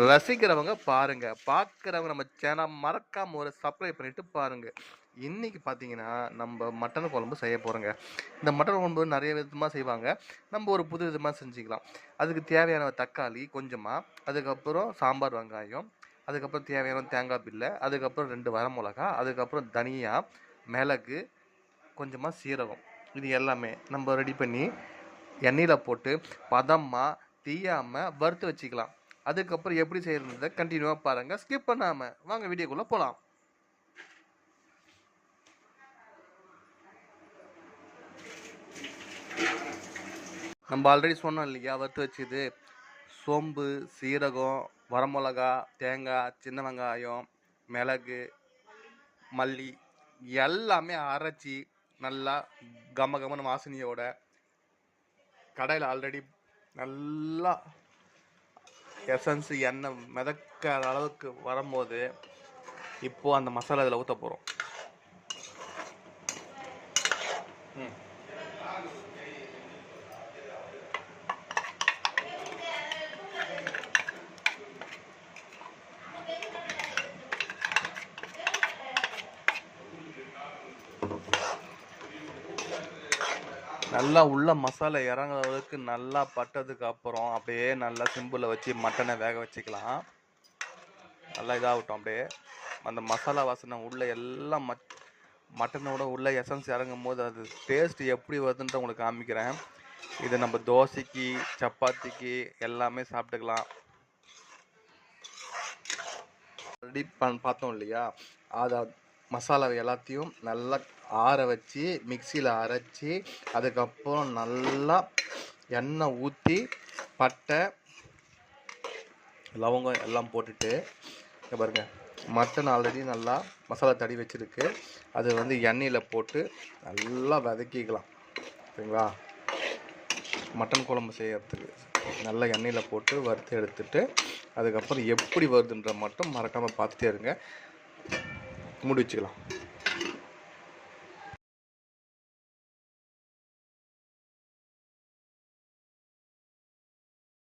ரசிக்கிறவங்க பாருங்க, பார்க்குறவங்க நம்ம சேனல் மறக்காம ஒரு சப்ஸ்கிரைப் பண்ணிட்டு பாருங்க. இன்னைக்கு பார்த்தீங்கன்னா, நம்ம மட்டன் குழம்பு செய்ய போறோங்க. இந்த மட்டன் குழம்பு நிறைய விதமா செய்வாங்க. நம்ம ஒரு புது விதமா செஞ்சுக்கலாம். அதுக்கு தேவையான தக்காளி கொஞ்சமா, அதுக்கப்புறம் சாம்பார் வெங்காயம், அதுக்கப்புறம் தேவையான தேங்காய் பில்லை, அதுக்கப்புறம் 2 வரமிளகா, அதுக்கப்புறம் தனியா, மிளகு, கொஞ்சமா சீரகம். இது எல்லாமே நம்ம ரெடி பண்ணி எண்ணெயில் போட்டு பதமாக தீயாமல் வறுத்து வச்சுக்கலாம். அதுக்கப்புறம் எப்படி செய்யறத கண்டினியூவாக பாருங்கள், ஸ்கிப் பண்ணாமல். வாங்க வீடியோக்குள்ளே போகலாம். நம்ம ஆல்ரெடி சொன்னோம் இல்லையா, வறுத்து வச்சுது சோம்பு, சீரகம், வரமிளகா, தேங்காய், சின்ன வெங்காயம், மிளகு, மல்லி எல்லாமே அரைச்சி நல்லா கமகமன்னு வாசனையோட கடையில் ஆல்ரெடி நல்லா எசன்ஸ் எண்ணெய் மிதக்கிற அளவுக்கு வரும்போது இப்போது அந்த மசாலா இதில் ஊற்ற போகிறோம். நல்லா உள்ள மசாலா இறங்குற அளவுக்கு நல்லா பட்டதுக்கு அப்புறம் அப்படியே நல்லா சிம்பிளில் வச்சு மட்டனை வேக வச்சுக்கலாம். நல்லா இதாகட்டும். அப்படியே அந்த மசாலா வாசனை உள்ள எல்லாம் மட்டனோட உள்ள எசன்ஸ் இறங்கும் போது அது டேஸ்ட் எப்படி வருதுன்ட்டு உங்களுக்கு காமிக்கிறேன். இது நம்ம தோசைக்கு, சப்பாத்திக்கு எல்லாமே சாப்பிட்டுக்கலாம். ரெடி பார்த்தோம் இல்லையா, அதை மசாலாவை எல்லாத்தையும் நல்லா ஆற வச்சு மிக்சியில் அரைச்சி அதுக்கப்புறம் நல்லா எண்ணெய் ஊற்றி பட்டை, லவங்கம் எல்லாம் போட்டுட்டு பாருங்க, மட்டன் ஆல்ரெடி நல்லா மசாலா தடி வச்சுருக்கு. அது வந்து எண்ணெயில் போட்டு நல்லா வதக்கிக்கலாம். சரிங்களா? மட்டன் குழம்பு செய்யறதுக்கு நல்லா எண்ணெயில் போட்டு வறுத்து எடுத்துட்டு அதுக்கப்புறம் எப்படி வருதுன்ற மட்டும் மறக்காமல் பார்த்துட்டே இருங்க. மூடி வச்சுக்கலாம்.